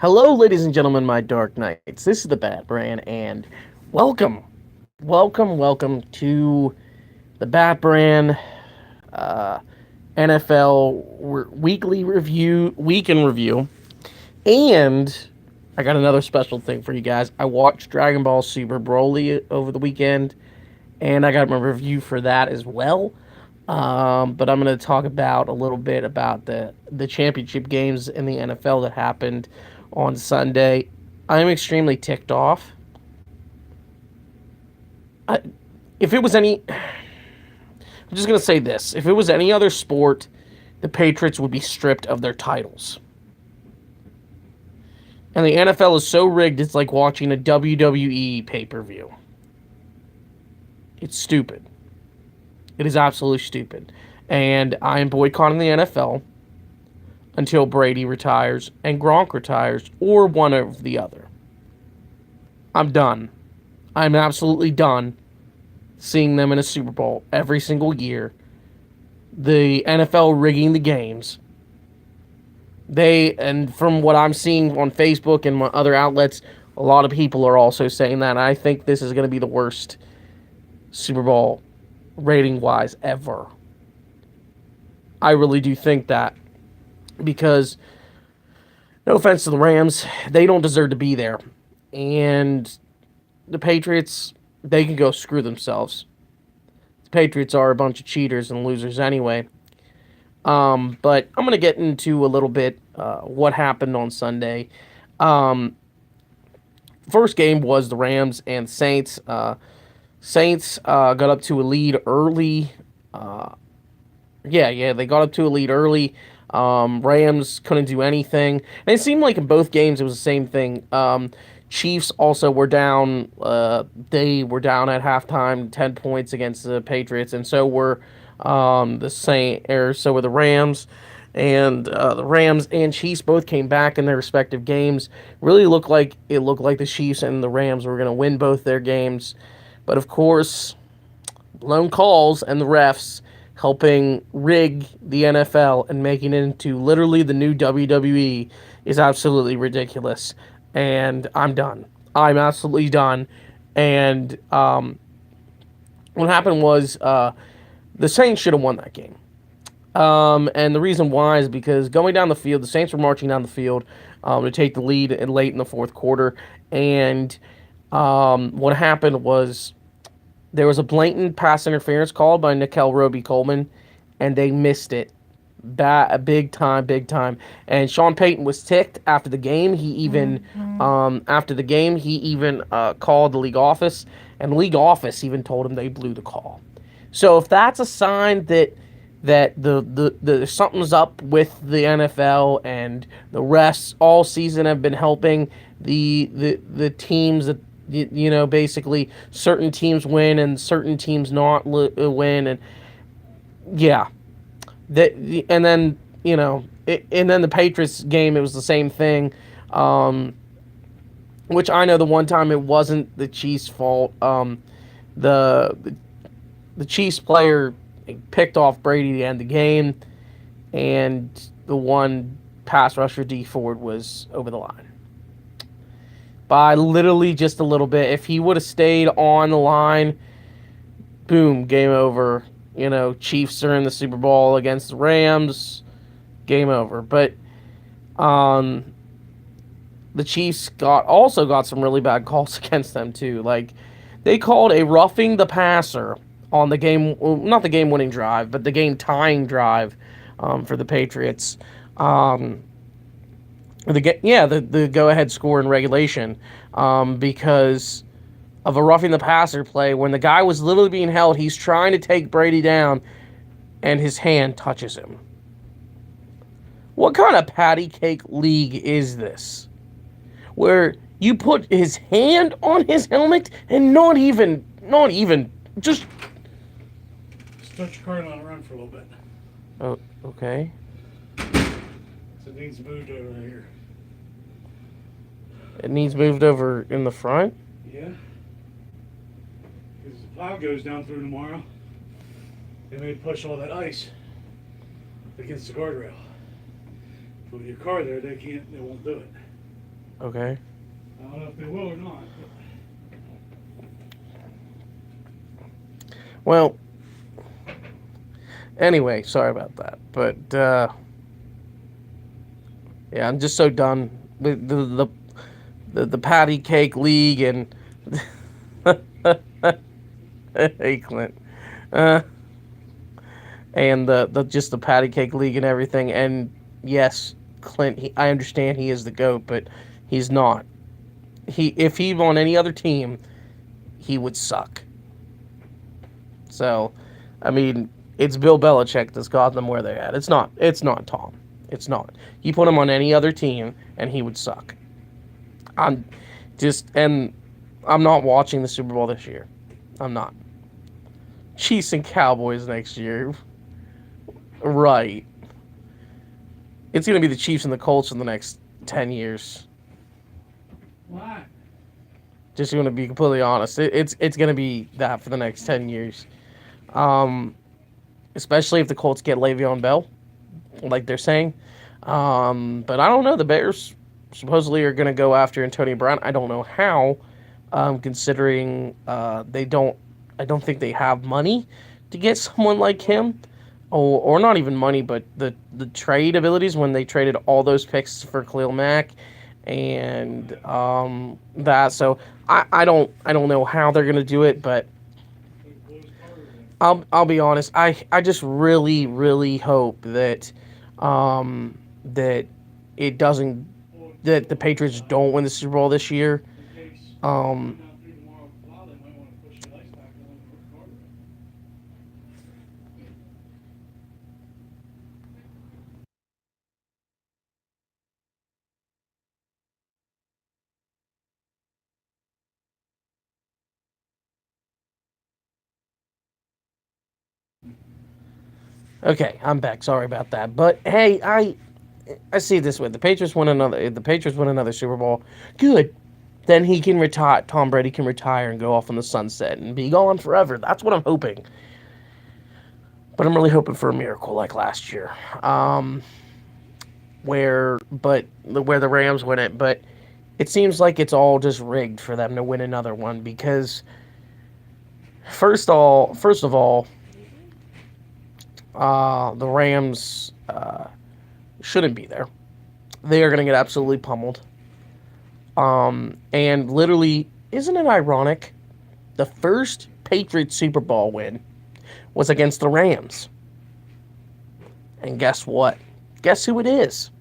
Hello, ladies and gentlemen, my Dark Knights. This is the Bat Brand, and welcome, welcome to the Bat Brand uh, NFL weekly review, week in review. And I got another special thing for you guys. I watched Dragon Ball Super Broly over the weekend, and I got my review for that as well. But I'm going to talk about a little bit about the championship games in the NFL that happened on Sunday. I'm extremely ticked off. I, if it was any, I'm just going to say this: if it was any other sport, the Patriots would be stripped of their titles. And the NFL is so rigged; it's like watching a WWE pay-per-view. It's stupid. It is absolutely stupid. And I am boycotting the NFL until Brady retires and Gronk retires, or one of the other. I'm done. I'm absolutely done seeing them in a Super Bowl every single year. The NFL rigging the games. And from what I'm seeing on Facebook and my other outlets, a lot of people are also saying that. I think this is going to be the worst Super Bowl rating wise ever. I really do think that, because no offense to the Rams, they don't deserve to be there. And the Patriots, they can go screw themselves. The Patriots are a bunch of cheaters and losers anyway. But I'm going to get into a little bit what happened on Sunday. First game was the Rams and Saints. Saints got up to a lead early. They got up to a lead early. Rams couldn't do anything. And it seemed like in both games it was the same thing. Chiefs also were down. They were down at halftime, 10 points against the Patriots, and so were so were the Rams. And the Rams and Chiefs both came back in their respective games. Really looked like the Chiefs and the Rams were going to win both their games, but of course, blown calls and the refs helping rig the NFL and making it into literally the new WWE is absolutely ridiculous. And I'm done. I'm absolutely done. And what happened was the Saints should have won that game. And the reason why is because going down the field, the Saints were marching down the field to take the lead late in the fourth quarter. And what happened was there was a blatant pass interference called by Nickel Roby-Coleman, and they missed it. Big time. And Sean Payton was ticked after the game. He even called the league office, and the league office even told him they blew the call. So if that's a sign that the something's up with the NFL, and the refs all season have been helping the teams that basically certain teams win and certain teams not win, and yeah, and then and then the Patriots game, it was the same thing. Which I know the one time it wasn't the Chiefs' fault. The Chiefs player picked off Brady to end the game, and the one pass rusher D Ford was over the line by literally just a little bit. If he would have stayed on the line, boom, game over. Chiefs are in the Super Bowl against the Rams, game over. But the Chiefs also got some really bad calls against them too. Like, they called a roughing the passer on the game, not the game-winning drive, but the game-tying drive for the Patriots. The go-ahead score in regulation, because of a roughing the passer play when the guy was literally being held. He's trying to take Brady down, and his hand touches him. What kind of patty cake league is this, where you put his hand on his helmet and not even just Start your car and let it run for a little bit. Oh, okay. So it needs moved over here. It needs moved over in the front. Yeah. Because the plow goes down through tomorrow, they may push all that ice against the guardrail. But with your car there, they won't do it. Okay. I don't know if they will or not. Well, anyway, sorry about that. But yeah, I'm just so done with the patty cake league and hey Clint. Uh, and the just the patty cake league and everything. And yes, Clint, I understand he is the GOAT, but he's not. If he on any other team, he would suck. So, I mean, it's Bill Belichick that's got them where they're at. It's not. It's not Tom. It's not. You put him on any other team, and he would suck. I'm and I'm not watching the Super Bowl this year. I'm not. Chiefs and Cowboys next year. Right. It's going to be the Chiefs and the Colts in the next 10 years. Why? Just going to be completely honest. It's going to be that for the next 10 years. Especially if the Colts get Le'Veon Bell, like they're saying. But I don't know. The Bears supposedly are going to go after Antonio Brown. I don't know how, considering they don't. I don't think they have money to get someone like him. Or not even money, but the trade abilities when they traded all those picks for Khalil Mack and that. So I don't know how they're gonna do it, but I'll be honest. I just really hope that that it doesn't that the Patriots don't win the Super Bowl this year. Okay, I'm back. Sorry about that. But hey, I see it this way. The Patriots win another Super Bowl. Good. Then he can retire. Tom Brady can retire and go off on the sunset and be gone forever. That's what I'm hoping. But I'm really hoping for a miracle like last year, where the Rams win it. But it seems like it's all just rigged for them to win another one because first of all, the Rams shouldn't be there. They are going to get absolutely pummeled. And literally, isn't it ironic? The first Patriots Super Bowl win was against the Rams. And guess what? Guess who it is?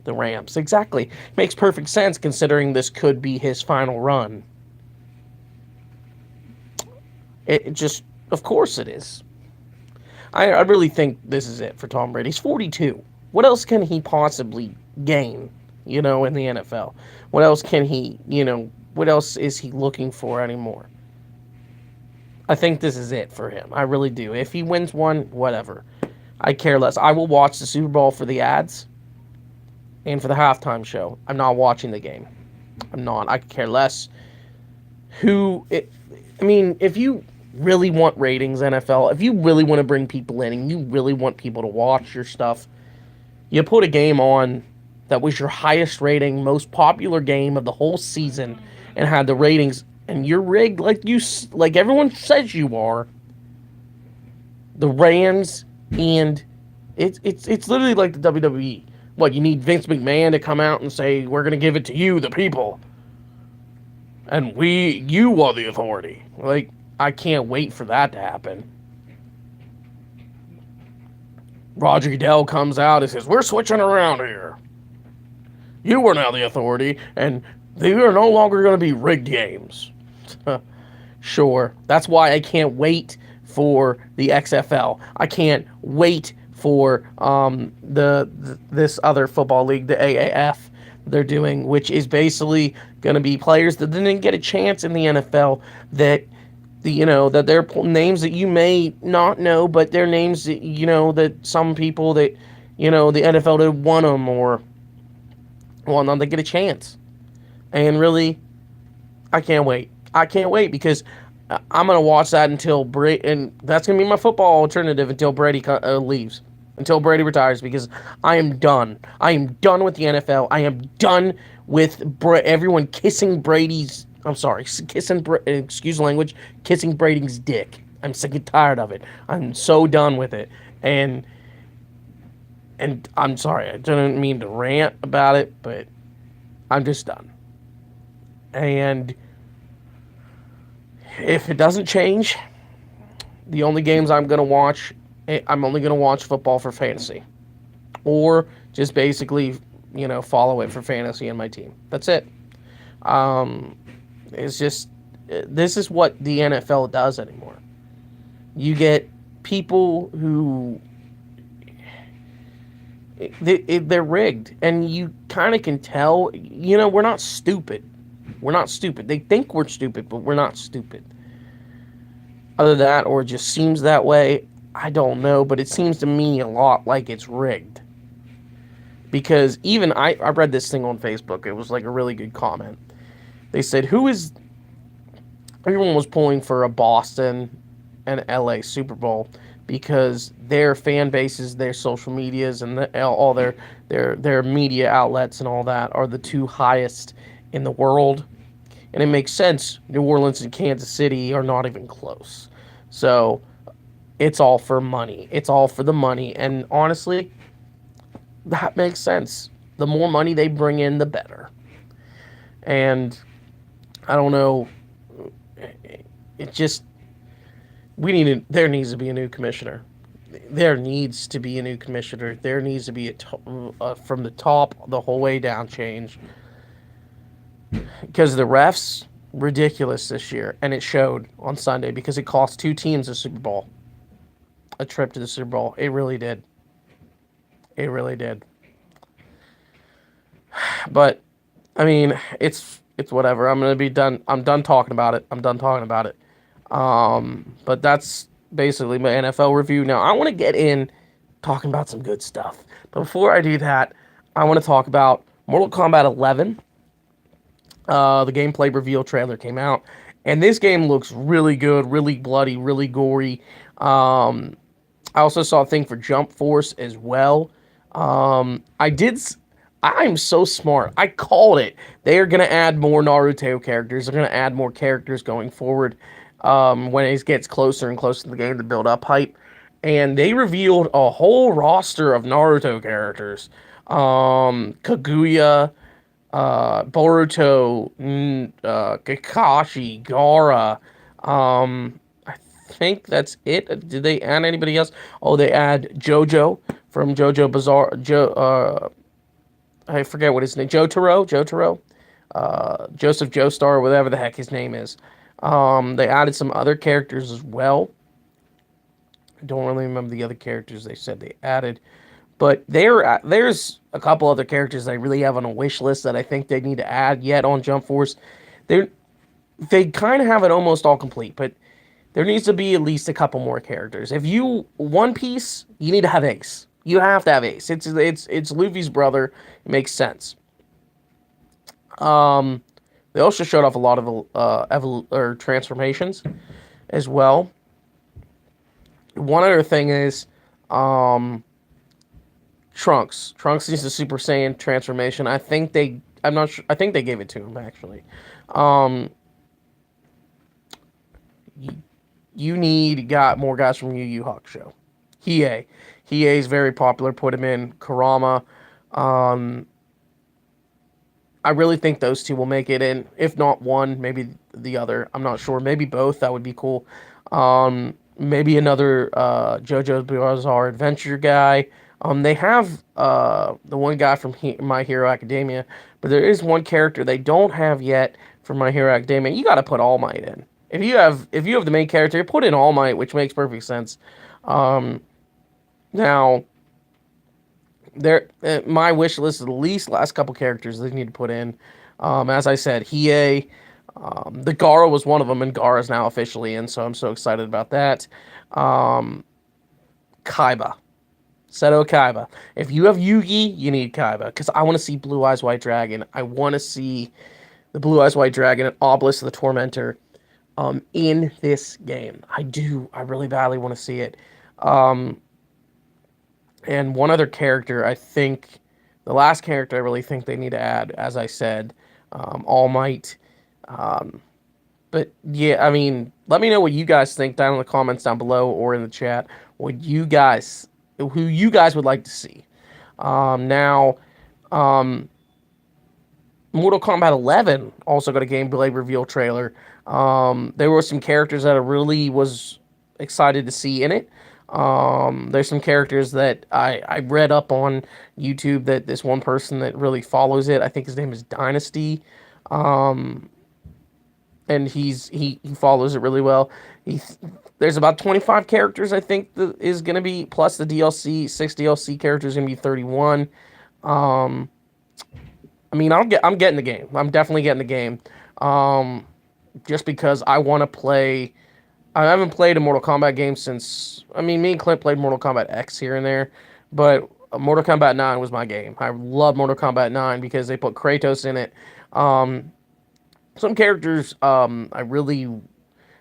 The Rams. Exactly. Makes perfect sense considering this could be his final run. It just, of course it is. I really think this is it for Tom Brady. He's 42. What else can he possibly gain, in the NFL? What else can he, what else is he looking for anymore? I think this is it for him. I really do. If he wins one, whatever. I care less. I will watch the Super Bowl for the ads and for the halftime show. I'm not watching the game. I'm not. I could care less. If you really want ratings, NFL, if you really want to bring people in and you really want people to watch your stuff, you put a game on that was your highest rating, most popular game of the whole season and had the ratings, and you're rigged like everyone says you are. The Rams, and it's literally like the WWE. What, you need Vince McMahon to come out and say, we're going to give it to you, the people. And you are the authority. Like, I can't wait for that to happen. Roger Goodell comes out and says, we're switching around here. You are now the authority, and they are no longer going to be rigged games. Sure. That's why I can't wait for the XFL. I can't wait for this other football league, the AAF, they're doing, which is basically going to be players that didn't get a chance in the NFL that that they're names that you may not know, but they're names that, that some people that, the NFL didn't want them or, well, no, they get a chance. And really, I can't wait. I can't wait because I'm going to watch that until Brady, and that's going to be my football alternative until Brady leaves. until Brady retires, because I am done. I am done with the NFL. I am done with everyone kissing Brady's. I'm sorry, excuse the language, kissing Brady's dick. I'm sick and tired of it. I'm so done with it. And I'm sorry, I didn't mean to rant about it, but I'm just done. And if it doesn't change, the only games I'm going to watch, I'm only going to watch football for fantasy. Or just basically, follow it for fantasy and my team. That's it. It's just, this is what the NFL does anymore. You get people who, they're rigged. And you kind of can tell, we're not stupid. We're not stupid. They think we're stupid, but we're not stupid. Other than that, or it just seems that way, I don't know, but it seems to me a lot like it's rigged. Because even I read this thing on Facebook. It was like a really good comment. They said, everyone was pulling for a Boston and LA Super Bowl because their fan bases, their social medias, and all their media outlets and all that are the two highest in the world. And it makes sense. New Orleans and Kansas City are not even close. So it's all for money. It's all for the money. And honestly, that makes sense. The more money they bring in, the better. And I don't know. It just, there needs to be a new commissioner. There needs to be a new commissioner. There needs to be from the top the whole way down change. Because the refs, ridiculous this year. And it showed on Sunday because it cost two teams a Super Bowl. A trip to the Super Bowl. It really did. It really did. But, I mean, it's whatever. I'm going to be done. I'm done talking about it. But that's basically my NFL review. Now, I want to get in talking about some good stuff. But before I do that, I want to talk about Mortal Kombat 11. The gameplay reveal trailer came out, and this game looks really good, really bloody, really gory. I also saw a thing for Jump Force as well. I'm so smart. I called it. They are going to add more Naruto characters. They're going to add more characters going forward when it gets closer and closer to the game to build up hype. And they revealed a whole roster of Naruto characters. Kaguya, Boruto, Kakashi, Gaara. I think that's it. Did they add anybody else? Oh, they add JoJo from JoJo Bizarre. I forget what his name. Jotaro. Joseph Joestar, whatever the heck his name is. They added some other characters as well. I don't really remember the other characters they said they added. But there's a couple other characters I really have on a wish list that I think they need to add yet on Jump Force. They kind of have it almost all complete, but there needs to be at least a couple more characters. If you One Piece, you need to have Ace. You have to have Ace. It's Luffy's brother. It makes sense. They also showed off a lot of transformations as well. One other thing is Trunks. Trunks needs a Super Saiyan transformation. I'm not sure. I think they gave it to him actually. You got more guys from Yu Yu Hakusho. Hiei is very popular. Put him in. Kurama. I really think those two will make it in. If not one, maybe the other. I'm not sure. Maybe both. That would be cool. Maybe another JoJo's Bizarre Adventure guy. They have the one guy from My Hero Academia, but there is one character they don't have yet from My Hero Academia. You got to put All Might in. If you have the main character, put in All Might, which makes perfect sense. Now, my wish list is at least last couple characters they need to put in. As I said, Hiei, the Gaara was one of them, and Gaara is now officially in, so I'm so excited about that. Kaiba. Seto Kaiba. If you have Yugi, you need Kaiba, because I want to see Blue Eyes White Dragon. I want to see the Blue Eyes White Dragon and Obelisk the Tormentor in this game. I do. I really badly want to see it. And one other character, I think, the last character I really think they need to add, as I said, All Might. Um, but yeah, I mean, let me know what you guys think down in the comments down below or in the chat. Who you guys would like to see. Now, um, Mortal Kombat 11 also got a gameplay reveal trailer. There were some characters that I really was excited to see in it. There's some characters that I read up on YouTube that this one person that really follows it, I think his name is Dynasty. Um, and he follows it really well. There's about 25 characters I think that is going to be, plus the DLC, 6 DLC characters going to be 31. Um, I mean, I'm getting the game. I'm definitely getting the game. Um, just because I want to play. I haven't played a Mortal Kombat game since. I mean, me and Clint played Mortal Kombat X here and there, but Mortal Kombat 9 was my game. I love Mortal Kombat 9 because they put Kratos in it. Um, some characters, I really.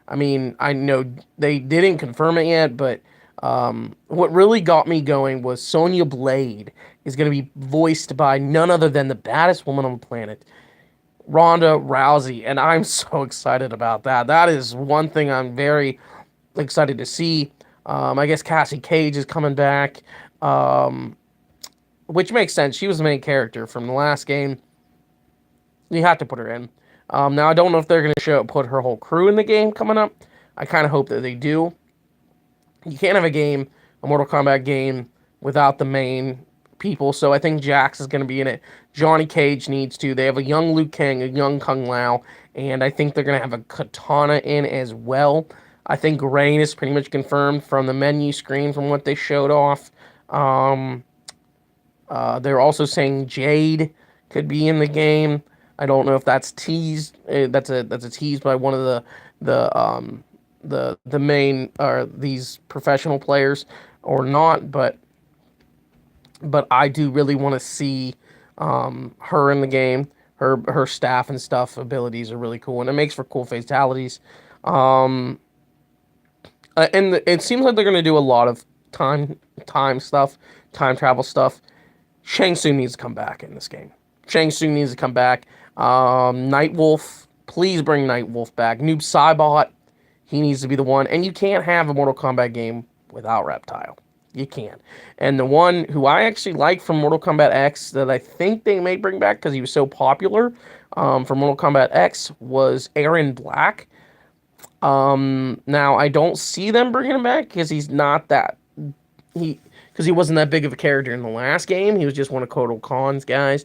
I mean, I know they didn't confirm it yet, but what really got me going was Sonya Blade is going to be voiced by none other than the baddest woman on the planet, Ronda Rousey, and I'm so excited about that. That is one thing I'm very excited to see. I guess Cassie Cage is coming back, um, which makes sense. She was the main character from the last game. You have to put her in. Now, I don't know if they're going to put her whole crew in the game coming up. I kind of hope that they do. You can't have a Mortal Kombat game, without the main people. So I think Jax is going to be in it. Johnny Cage needs to. They have a young Liu Kang, a young Kung Lao, and I think they're going to have a Katana in as well. I think Rain is pretty much confirmed from the menu screen from what they showed off. Um, they're also saying Jade could be in the game. I don't know if that's teased. That's a tease by one of the main or these professional players or not, but I do really want to see her in the game. Her staff and stuff abilities are really cool, and it makes for cool fatalities. Um, it seems like they're gonna do a lot of time stuff, time travel stuff. Shang Tsung needs to come back in this game. Shang Tsung needs to come back. Nightwolf, please bring Nightwolf back. Noob Saibot, he needs to be the one. And you can't have a Mortal Kombat game without Reptile. You can't. And the one who I actually like from Mortal Kombat X that I think they may bring back because he was so popular from Mortal Kombat X was Aaron Black. Now I don't see them bringing him back because he's not that because he wasn't that big of a character in the last game. He was just one of Kotal Khan's guys.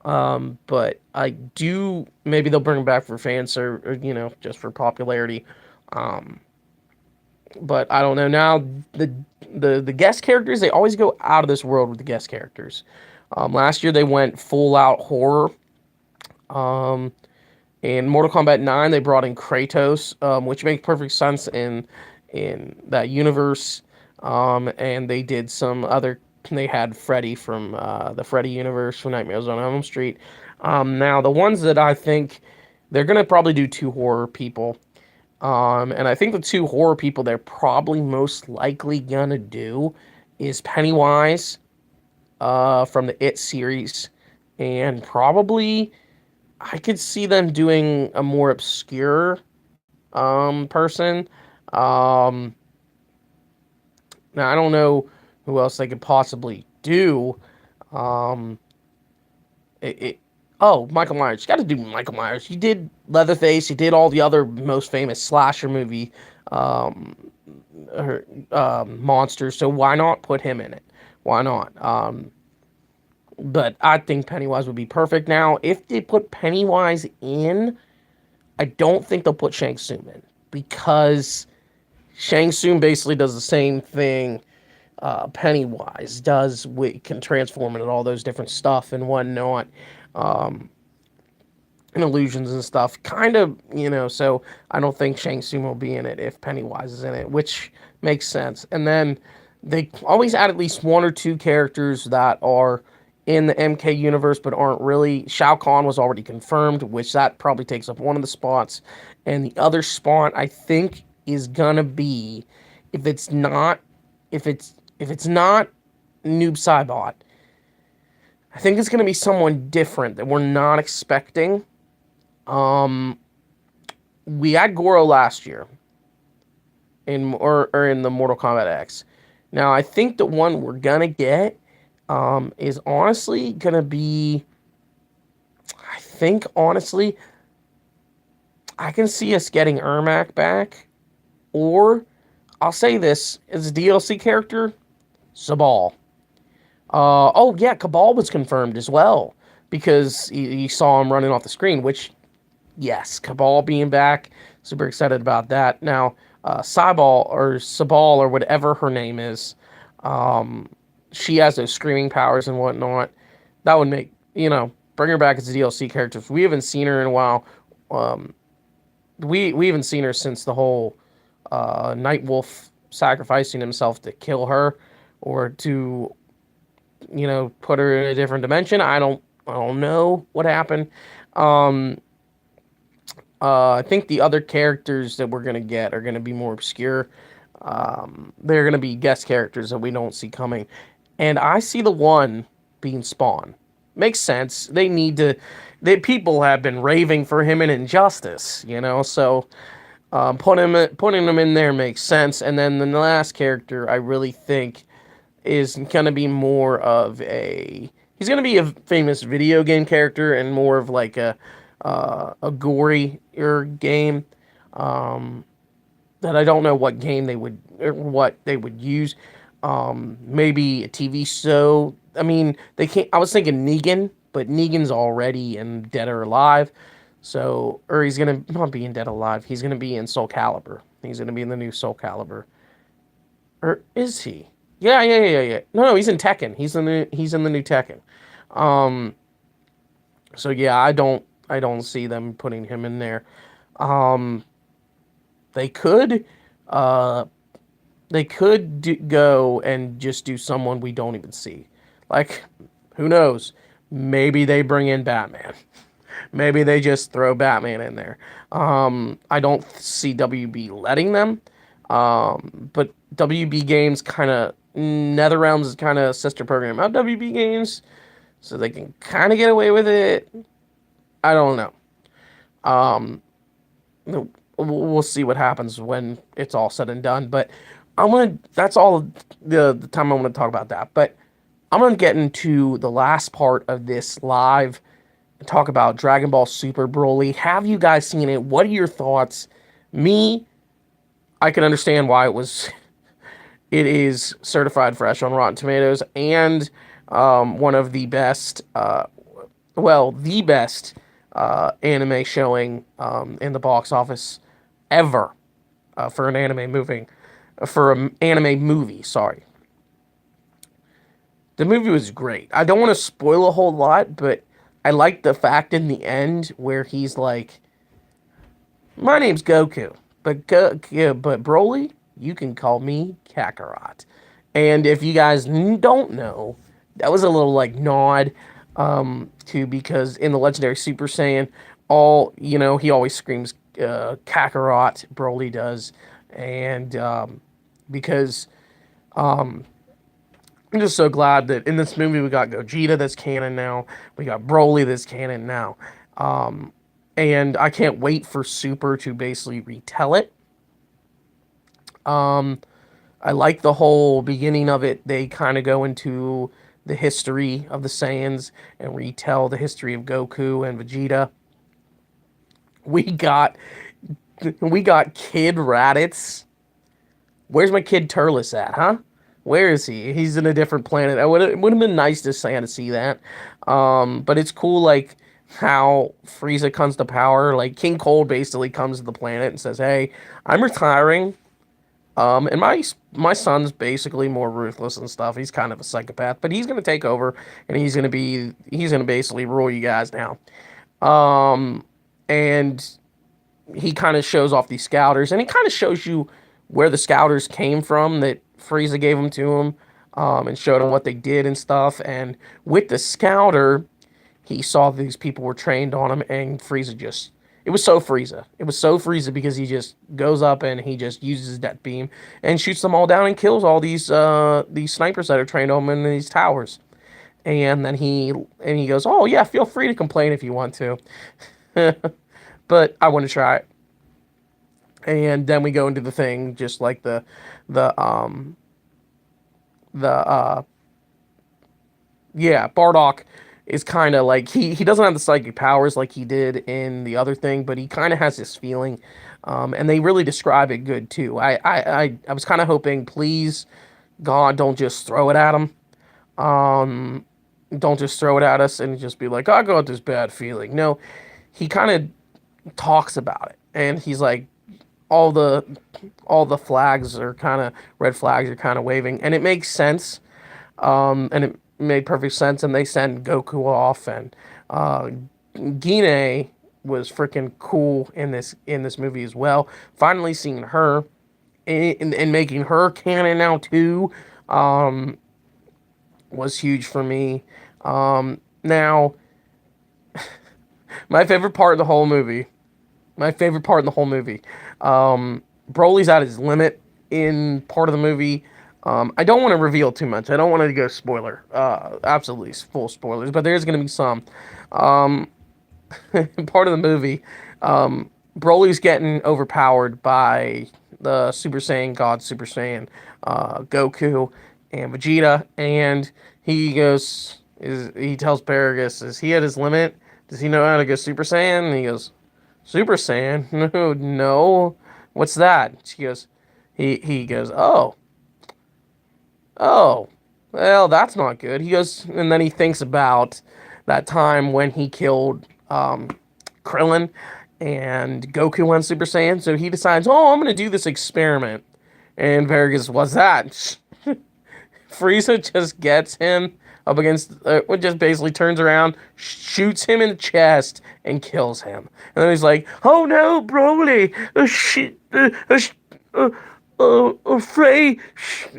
But I do, maybe they'll bring him back for fans or just for popularity. But I don't know. Now the guest characters, they always go out of this world with the guest characters. Last year they went full out horror. In Mortal Kombat 9 they brought in Kratos, which makes perfect sense in that universe. And they did some other. They had Freddy from the Freddy universe from Nightmares on Elm Street. Now the ones that I think they're gonna probably do 2 horror people. And I think the 2 horror people they're probably most likely gonna do is Pennywise from the It series, and probably I could see them doing a more obscure person. Um, Now I don't know who else they could possibly do. Um, oh, Michael Myers. You got to do Michael Myers. He did Leatherface. He did all the other most famous slasher movie um, monsters. So why not put him in it? Why not? But I think Pennywise would be perfect. Now, if they put Pennywise in, I don't think they'll put Shang Tsung in because Shang Tsung basically does the same thing Pennywise does. We can transform into all those different stuff and whatnot, um, and illusions and stuff. Kind of, so I don't think Shang Tsung will be in it if Pennywise is in it, which makes sense. And then they always add at least 1 or 2 characters that are in the MK universe but aren't really. Shao Kahn was already confirmed, which that probably takes up one of the spots. And the other spot I think is gonna be, if it's not Noob Saibot. I think it's going to be someone different that we're not expecting. Um, we had Goro last year or in the Mortal Kombat X. Now I think the one we're gonna get is honestly gonna be. I think honestly, I can see us getting Ermac back, or I'll say this as a DLC character, Sabal. Oh yeah, Cabal was confirmed as well because you saw him running off the screen. Which, yes, Cabal being back, super excited about that. Now, Sabal or whatever her name is, um, she has those screaming powers and whatnot. That would make bring her back as a DLC character. We haven't seen her in a while. Um, we haven't seen her since the whole Nightwolf sacrificing himself to kill her or to put her in a different dimension. I don't know what happened. Um, I think the other characters that we're gonna get are gonna be more obscure. They're gonna be guest characters that we don't see coming, and I see the one being Spawn. Makes sense. They need to. People have been raving for him in Injustice, so putting him in there makes sense. And then the last character I really think is gonna be more of a. He's gonna be a famous video game character and more of like a gory game. Um, that I don't know what game they would or what they would use. Maybe a TV show. I mean, they can't. I was thinking Negan, but Negan's already in Dead or Alive, or he's gonna not be in Dead or Alive. He's gonna be in Soul Calibur. He's gonna be in the new Soul Calibur, or is he? Yeah, yeah, yeah, yeah. No, he's in Tekken. He's in the new Tekken. Um, so yeah, I don't see them putting him in there. Um, they could, uh, go and just do someone we don't even see. Like, who knows? Maybe they bring in Batman. Maybe they just throw Batman in there. I don't see WB letting them. But WB Games kind of NetherRealms is kind of sister program of WB Games, so they can kind of get away with it. I don't know. Um, we'll see what happens when it's all said and done. But That's all the time I want to talk about that. But I'm gonna get into the last part of this live and talk about Dragon Ball Super Broly. Have you guys seen it? What are your thoughts? Me, I can understand why it was. It is certified fresh on Rotten Tomatoes and one of the best. The best anime showing in the box office ever for an anime movie. Sorry, the movie was great. I don't want to spoil a whole lot, but I like the fact in the end where he's like, "My name's Goku, but but Broly, you can call me Kakarot." And if you guys don't know, that was a little like nod to because in the Legendary Super Saiyan, he always screams Kakarot. Broly does, and because I'm just so glad that in this movie we got Gogeta that's canon now. We got Broly that's canon now. And I can't wait for Super to basically retell it. I like the whole beginning of it. They kind of go into the history of the Saiyans and retell the history of Goku and Vegeta. We got Kid Raditz. Where's my kid Turles at, huh? Where is he? He's in a different planet. It would have been nice to see that. But it's cool, like, how Frieza comes to power. Like, King Cold basically comes to the planet and says, "Hey, I'm retiring. And my son's basically more ruthless and stuff. He's kind of a psychopath, but he's gonna take over and he's gonna basically rule you guys now." And he kind of shows off these scouters, and he kind of shows you where the scouters came from that Frieza gave them to him, and showed him what they did and stuff. And with the scouter, he saw these people were trained on him, and Frieza it was so Frieza. It was so Frieza because he just goes up and he just uses his death beam and shoots them all down and kills all these snipers that are trained on him in these towers. And then he goes, "Oh yeah, feel free to complain if you want to." But I want to try it. And then we go into the thing, just like the yeah, Bardock is kind of like he doesn't have the psychic powers like he did in the other thing, but he kind of has this feeling, and they really describe it good too. I was kind of hoping, please, God, don't just throw it at him. Don't just throw it at us and just be like, I got this bad feeling. No, he kind of talks about it, and he's like, all the flags are kind of red flags are kind of waving, and it makes sense. And it made perfect sense. And they send Goku off, and Gine was freaking cool in this movie as well. Finally seeing her and making her canon now too was huge for me. Now, my favorite part of the whole movie. Broly's at his limit in part of the movie. I don't want to reveal too much. I don't want to go spoiler. Absolutely full spoilers, but there's going to be some. Part of the movie, Broly's getting overpowered by the Super Saiyan God, Super Saiyan Goku and Vegeta, and he tells Paragus, is he at his limit? Does he know how to go Super Saiyan? And he goes, Super Saiyan? No. What's that? He goes, oh, well, that's not good. He goes, and then he thinks about that time when he killed Krillin and Goku went Super Saiyan. So he decides, oh, I'm going to do this experiment. And Vargas, what's that? Frieza just gets him up against, just basically turns around, shoots him in the chest, and kills him. And then he's like, oh no, Broly, a Frey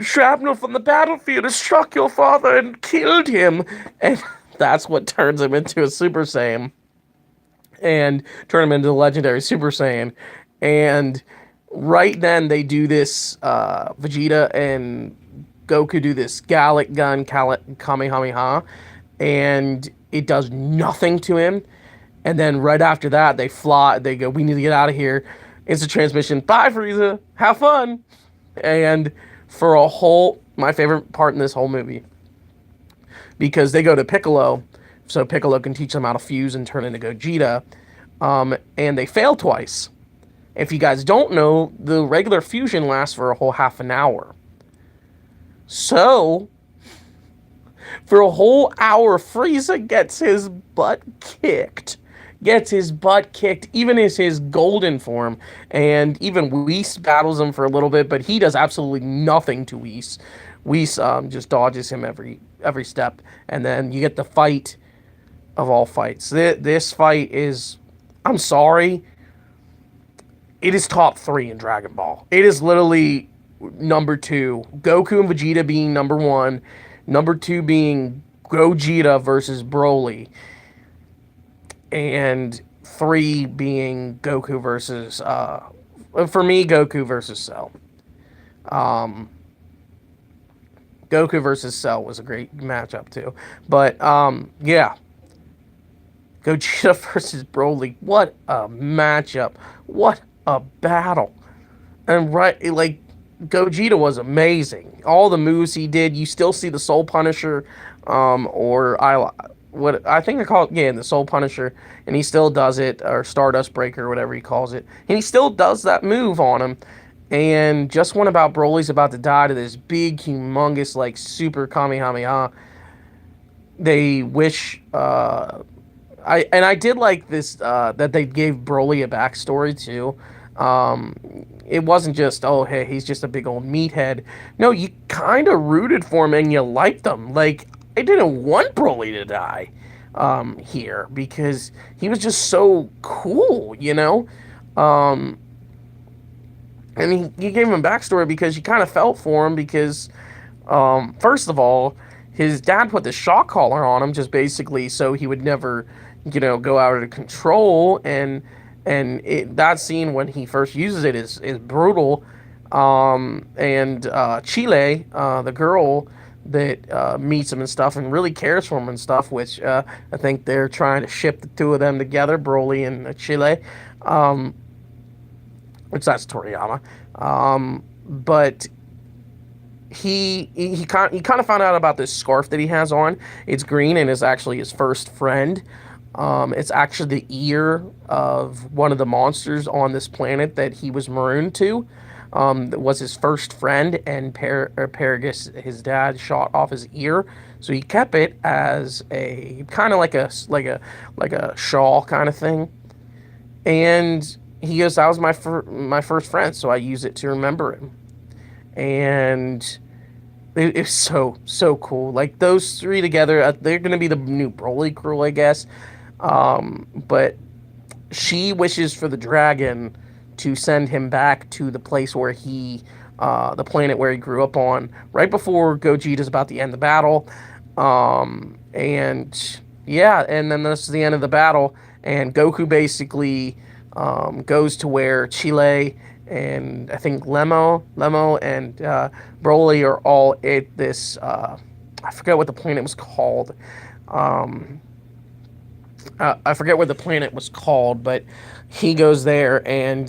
shrapnel from the battlefield has struck your father and killed him. And that's what turns him into a Super Saiyan. And turn him into the legendary Super Saiyan. And right then they do this, Vegeta and Goku do this Gallic Gun Kamehameha, and it does nothing to him. And then right after that, they go, we need to get out of here. It's a transmission. Bye, Frieza. Have fun. And my favorite part in this whole movie, because they go to Piccolo, so Piccolo can teach them how to fuse and turn into Gogeta, and they fail twice. If you guys don't know, the regular fusion lasts for a whole half an hour. So, for a whole hour, Frieza gets his butt kicked. Even as his golden form. And even Whis battles him for a little bit, but he does absolutely nothing to Whis. Whis just dodges him every step. And then you get the fight of all fights. This fight is, I'm sorry, it is top 3 in Dragon Ball. It is literally number 2. Goku and Vegeta being number 1. Number 2 being Gogeta versus Broly. And 3 being Goku versus, for me, Goku versus Cell. Goku versus Cell was a great matchup too. But, yeah. Gogeta versus Broly. What a matchup. What a battle. And Gogeta was amazing. All the moves he did, you still see the Soul Punisher, what I think they call it, the Soul Punisher, and he still does it, or Stardust Breaker, or whatever he calls it, and he still does that move on him. And just when Broly's about to die to this big, humongous, super Kamehameha, they wish, I did like this, that they gave Broly a backstory too. It wasn't just, oh, hey, he's just a big old meathead. No, you kind of rooted for him and you liked him. I didn't want Broly to die here because he was just so cool, and you gave him a backstory because you kind of felt for him because, first of all, his dad put the shock collar on him just basically so he would never, go out of control, and And that scene when he first uses it is brutal. And Chile, the girl that meets him and stuff and really cares for him and stuff, which I think they're trying to ship the two of them together, Broly and Chile, um, which that's Toriyama. But he kind of found out about this scarf that he has on. It's green and is actually his first friend. It's actually the ear of one of the monsters on this planet that he was marooned to. That was his first friend, and Paragus, his dad, shot off his ear, so he kept it as a kind of like a shawl kind of thing. And he goes, "That was my first friend, so I use it to remember him." And it's so cool. Like those three together, they're gonna be the new Broly crew, I guess. But she wishes for the dragon to send him back to the place where the planet where he grew up on, right before Gogeta's about to end the battle. And yeah, and then this is the end of the battle, and Goku basically goes to where Chile and I think Lemo and Broly are all at this. I forget what the planet was called. Um, I forget what the planet was called, but he goes there and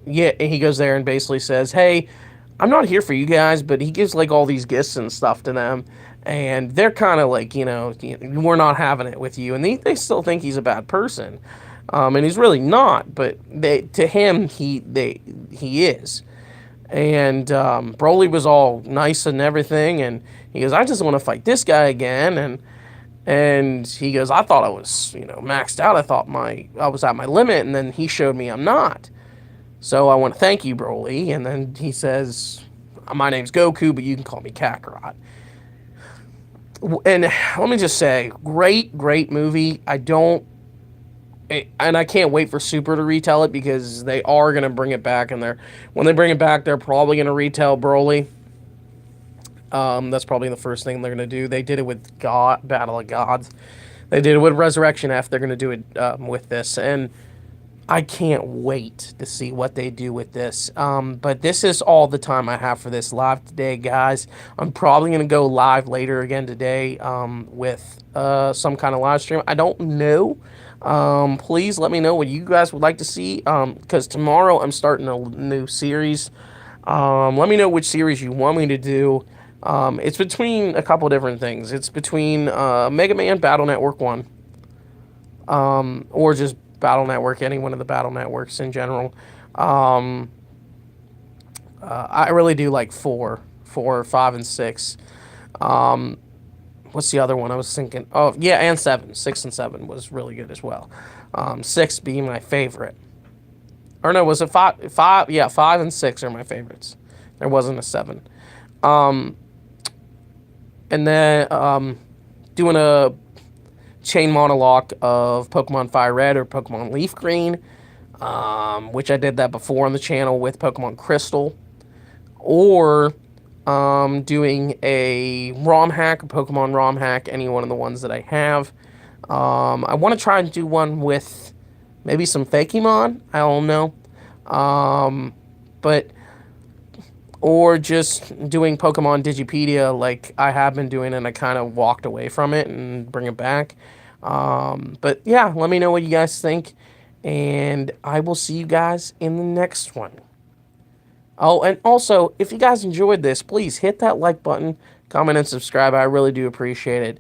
yeah, he goes there and basically says, "Hey, I'm not here for you guys," but he gives like all these gifts and stuff to them, and they're kind of like, we're not having it with you, and they still think he's a bad person, and he's really not, but to him he is. And Broly was all nice and everything, and he goes, "I just want to fight this guy again," and he goes, "I thought I was, maxed out. I thought I was at my limit, and then he showed me I'm not. So I want to thank you, Broly." And then he says, "My name's Goku, but you can call me Kakarot." And let me just say, great movie. And I can't wait for Super to retell it, because they are going to bring it back, and when they bring it back, they're probably going to retell Broly. That's probably the first thing they're going to do. They did it with Battle of Gods. They did it with Resurrection F. They're going to do it with this. And I can't wait to see what they do with this. But this is all the time I have for this live today, guys. I'm probably going to go live later again today with some kind of live stream. I don't know. Please let me know what you guys would like to see, because tomorrow I'm starting a new series. Let me know which series you want me to do. It's between a couple different things. It's between Mega Man Battle Network 1, or just Battle Network, any one of the Battle Networks in general. I really do like 4, 5, and 6. What's the other one I was thinking? Oh, yeah, and 7. 6 and 7 was really good as well. 6 being my favorite. Or no, was it 5? 5, yeah, 5 and 6 are my favorites. There wasn't a 7. And then doing a chain monologue of Pokemon Fire Red or Pokemon Leaf Green, which I did that before on the channel with Pokemon Crystal, or doing a ROM hack, a Pokemon ROM hack, any one of the ones that I have. I want to try and do one with maybe some Fakemon, I don't know, but or just doing Pokemon Digipedia like I have been doing, and I kind of walked away from it and bring it back. But yeah, let me know what you guys think, and I will see you guys in the next one. Oh, and also, if you guys enjoyed this, please hit that like button, comment, and subscribe. I really do appreciate it.